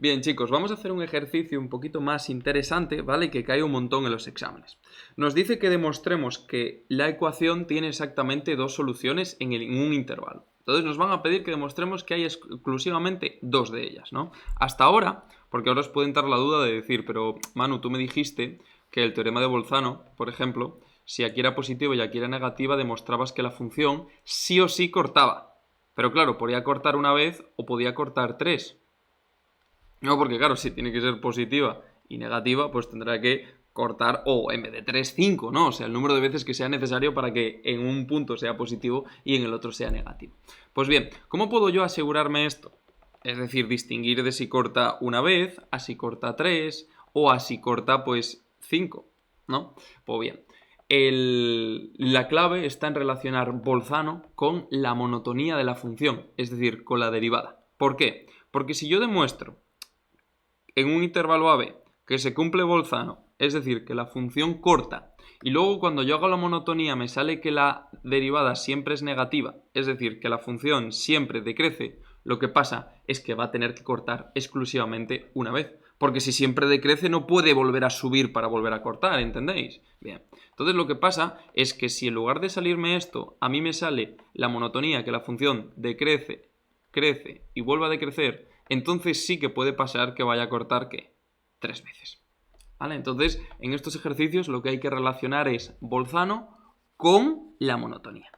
Bien, chicos, vamos a hacer un ejercicio un poquito más interesante, ¿vale? Que cae un montón en los exámenes. Nos dice que demostremos que la ecuación tiene exactamente dos soluciones en un intervalo. Entonces nos van a pedir que demostremos que hay exclusivamente dos de ellas, ¿no? Hasta ahora, porque ahora os puede entrar la duda de decir, pero Manu, tú me dijiste que el teorema de Bolzano, por ejemplo, si aquí era positiva y aquí era negativa, demostrabas que la función sí o sí cortaba. Pero claro, podía cortar una vez o podía cortar tres. No, porque claro, si tiene que ser positiva y negativa, pues tendrá que cortar, o en vez de 3 5, ¿no? O sea, el número de veces que sea necesario para que en un punto sea positivo y en el otro sea negativo. Pues bien, ¿cómo puedo yo asegurarme esto? Es decir, distinguir de si corta una vez, a si corta 3 o a si corta, pues, 5, ¿no? Pues bien, la clave está en relacionar Bolzano con la monotonía de la función, es decir, con la derivada. ¿Por qué? Porque si yo demuestro en un intervalo AB que se cumple Bolzano, es decir, que la función corta, y luego cuando yo hago la monotonía me sale que la derivada siempre es negativa, es decir, que la función siempre decrece, lo que pasa es que va a tener que cortar exclusivamente una vez. Porque si siempre decrece no puede volver a subir para volver a cortar, ¿entendéis? Bien. Entonces lo que pasa es que si en lugar de salirme esto, a mí me sale la monotonía, que la función decrece, crece y vuelve a decrecer, entonces sí que puede pasar que vaya a cortar, ¿qué? 3 veces. ¿Vale? Entonces, en estos ejercicios lo que hay que relacionar es Bolzano con la monotonía.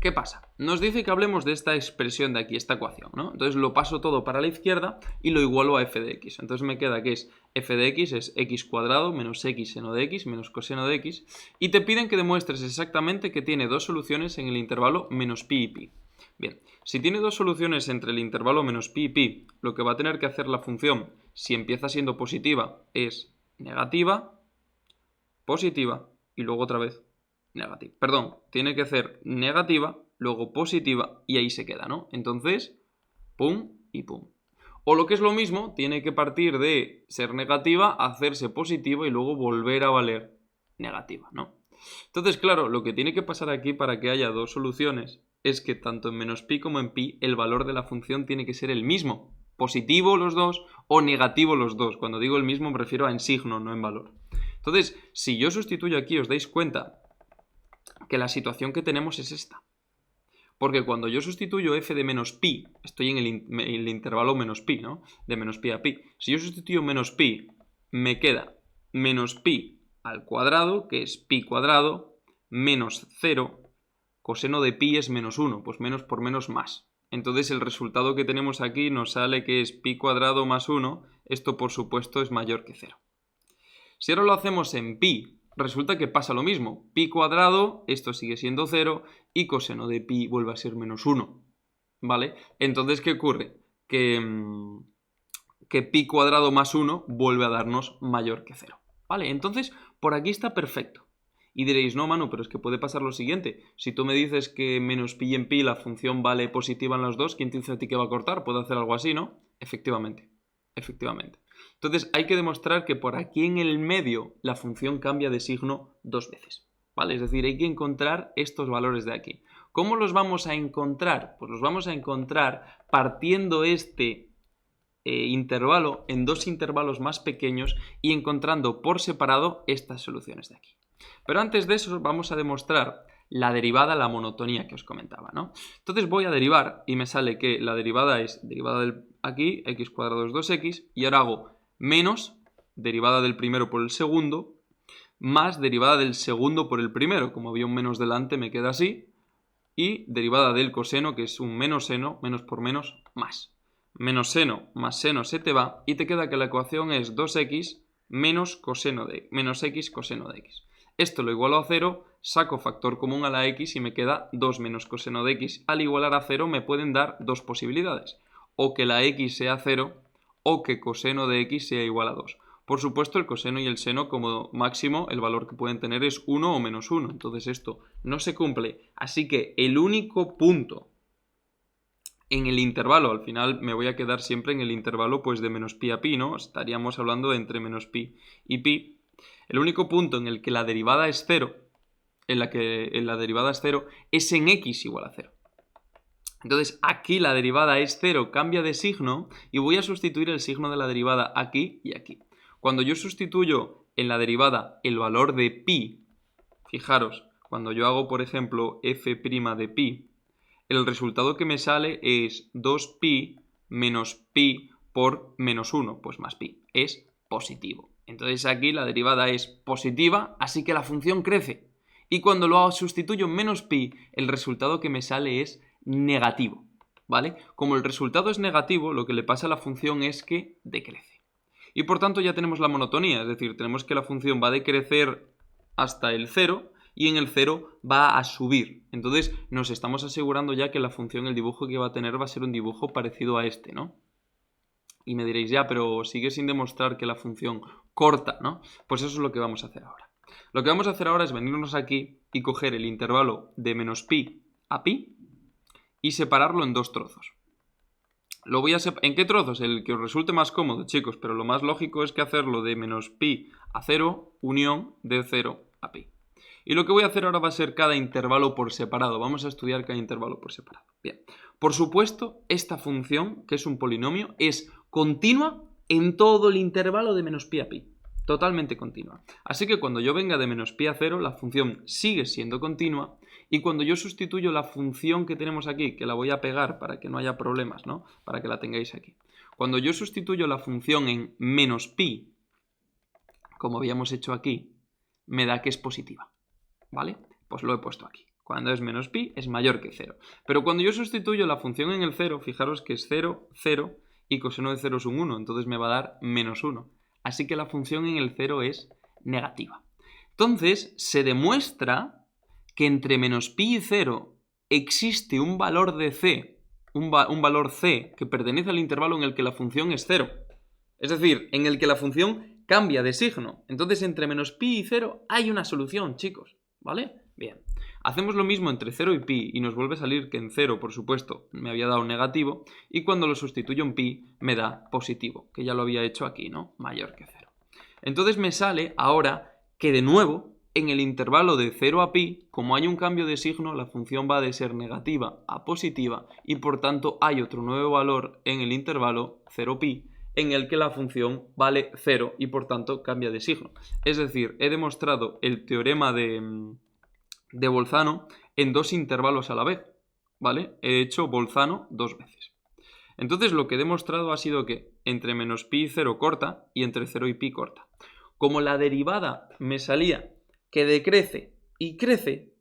¿Qué pasa? Nos dice que hablemos de esta expresión de aquí, esta ecuación, ¿no? Entonces lo paso todo para la izquierda y lo igualo a f de x. Entonces me queda que es f de x es x cuadrado menos x seno de x menos coseno de x. Y te piden que demuestres exactamente que tiene dos soluciones en el intervalo menos pi y pi. Bien, si tiene dos soluciones entre el intervalo menos pi y pi, lo que va a tener que hacer la función, si empieza siendo positiva, es negativa, positiva y luego otra vez negativa. Perdón, tiene que ser negativa, luego positiva y ahí se queda, ¿no? Entonces, pum y pum. O lo que es lo mismo, tiene que partir de ser negativa a hacerse positiva y luego volver a valer negativa, ¿no? Entonces, claro, lo que tiene que pasar aquí para que haya dos soluciones es que tanto en menos pi como en pi el valor de la función tiene que ser el mismo. Positivo los dos o negativo los dos. Cuando digo el mismo me refiero a en signo, no en valor. Entonces, si yo sustituyo aquí, os dais cuenta que la situación que tenemos es esta. Porque cuando yo sustituyo f de menos pi, estoy en el intervalo menos pi, ¿no? De menos pi a pi. Si yo sustituyo menos pi, me queda menos pi al cuadrado, que es pi cuadrado, menos 0, coseno de pi es menos 1, pues menos por menos más. Entonces el resultado que tenemos aquí nos sale que es pi cuadrado más 1, esto por supuesto es mayor que 0. Si ahora lo hacemos en pi, resulta que pasa lo mismo. Pi cuadrado, esto sigue siendo 0 y coseno de pi vuelve a ser menos 1. ¿Vale? Entonces, ¿qué ocurre? Que pi cuadrado más 1 vuelve a darnos mayor que 0. ¿Vale? Entonces, por aquí está perfecto. Y diréis, no, Manu, pero es que puede pasar lo siguiente. Si tú me dices que menos pi en pi la función vale positiva en los dos, ¿quién te dice a ti que va a cortar? Puedo hacer algo así, ¿no? Efectivamente. Efectivamente. Entonces hay que demostrar que por aquí en el medio la función cambia de signo dos veces. ¿Vale? Es decir, hay que encontrar estos valores de aquí. ¿Cómo los vamos a encontrar? Pues los vamos a encontrar partiendo este intervalo en dos intervalos más pequeños y encontrando por separado estas soluciones de aquí. Pero antes de eso vamos a demostrar la derivada, la monotonía que os comentaba, ¿no? Entonces voy a derivar y me sale que la derivada es derivada del aquí, x cuadrado es 2x, y ahora hago menos derivada del primero por el segundo, más derivada del segundo por el primero, como había un menos delante me queda así, y derivada del coseno, que es un menos seno, menos por menos, más. Menos seno más seno se te va, y te queda que la ecuación es 2x menos coseno de menos x coseno de x. Esto lo igualo a 0, saco factor común a la x y me queda 2 menos coseno de x. Al igualar a 0 me pueden dar dos posibilidades. O que la x sea 0 o que coseno de x sea igual a 2. Por supuesto, el coseno y el seno como máximo el valor que pueden tener es 1 o menos 1. Entonces esto no se cumple. Así que el único punto en el intervalo, al final me voy a quedar siempre en el intervalo pues de menos pi a pi, ¿no? Estaríamos hablando entre menos pi y pi. El único punto en el que la derivada es 0, es en x igual a 0. Entonces aquí la derivada es 0, cambia de signo y voy a sustituir el signo de la derivada aquí y aquí. Cuando yo sustituyo en la derivada el valor de pi, fijaros, cuando yo hago por ejemplo f' de pi, el resultado que me sale es 2pi menos pi por menos 1, pues más pi, es positivo. Entonces aquí la derivada es positiva, así que la función crece. Y cuando lo sustituyo en menos pi, el resultado que me sale es negativo, ¿vale? Como el resultado es negativo, lo que le pasa a la función es que decrece. Y por tanto ya tenemos la monotonía, es decir, tenemos que la función va a decrecer hasta el 0 y en el 0 va a subir. Entonces nos estamos asegurando ya que la función, el dibujo que va a tener va a ser un dibujo parecido a este, ¿no? Y me diréis, ya, pero sigue sin demostrar que la función corta, ¿no? Pues eso es lo que vamos a hacer ahora. Lo que vamos a hacer ahora es venirnos aquí y coger el intervalo de menos pi a pi y separarlo en dos trozos. Lo voy a ¿En qué trozos? El que os resulte más cómodo, chicos, pero lo más lógico es que hacerlo de menos pi a 0, unión de 0 a pi. Y lo que voy a hacer ahora va a ser cada intervalo por separado. Vamos a estudiar cada intervalo por separado. Bien. Por supuesto, esta función, que es un polinomio, es continua en todo el intervalo de menos pi a pi. Totalmente continua. Así que cuando yo venga de menos pi a 0, la función sigue siendo continua. Y cuando yo sustituyo la función que tenemos aquí, que la voy a pegar para que no haya problemas, ¿no? Para que la tengáis aquí. Cuando yo sustituyo la función en menos pi, como habíamos hecho aquí, me da que es positiva. ¿Vale? Pues lo he puesto aquí. Cuando es menos pi es mayor que 0. Pero cuando yo sustituyo la función en el 0, fijaros que es 0, 0 y coseno de 0 es un 1. Entonces me va a dar menos 1. Así que la función en el 0 es negativa. Entonces se demuestra que entre menos pi y 0 existe un valor de c, un valor c que pertenece al intervalo en el que la función es 0. Es decir, en el que la función cambia de signo. Entonces entre menos pi y 0 hay una solución, chicos. ¿Vale? Bien. Hacemos lo mismo entre 0 y pi y nos vuelve a salir que en 0, por supuesto, me había dado negativo y cuando lo sustituyo en pi me da positivo, que ya lo había hecho aquí, ¿no? Mayor que 0. Entonces me sale ahora que de nuevo en el intervalo de 0 a pi, como hay un cambio de signo, la función va de ser negativa a positiva y por tanto hay otro nuevo valor en el intervalo 0 pi en el que la función vale 0 y por tanto cambia de signo. Es decir, he demostrado el teorema de Bolzano en dos intervalos a la vez, ¿vale? He hecho Bolzano dos veces. Entonces lo que he demostrado ha sido que entre menos pi y 0 corta y entre 0 y pi corta. Como la derivada me salía que decrece y crece,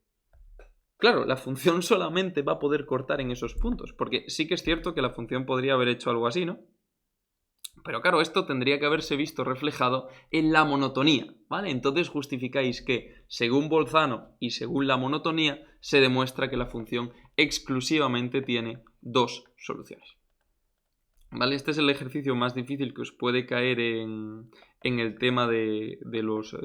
claro, la función solamente va a poder cortar en esos puntos, porque sí que es cierto que la función podría haber hecho algo así, ¿no? Pero claro, esto tendría que haberse visto reflejado en la monotonía, ¿vale? Entonces justificáis que, según Bolzano y según la monotonía, se demuestra que la función exclusivamente tiene dos soluciones. ¿Vale? Este es el ejercicio más difícil que os puede caer en el tema de los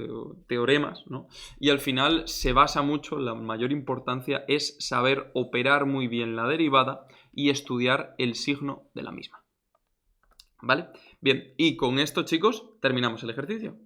teoremas, ¿no? Y al final se basa mucho, la mayor importancia es saber operar muy bien la derivada y estudiar el signo de la misma. ¿Vale? Bien, y con esto, chicos, terminamos el ejercicio.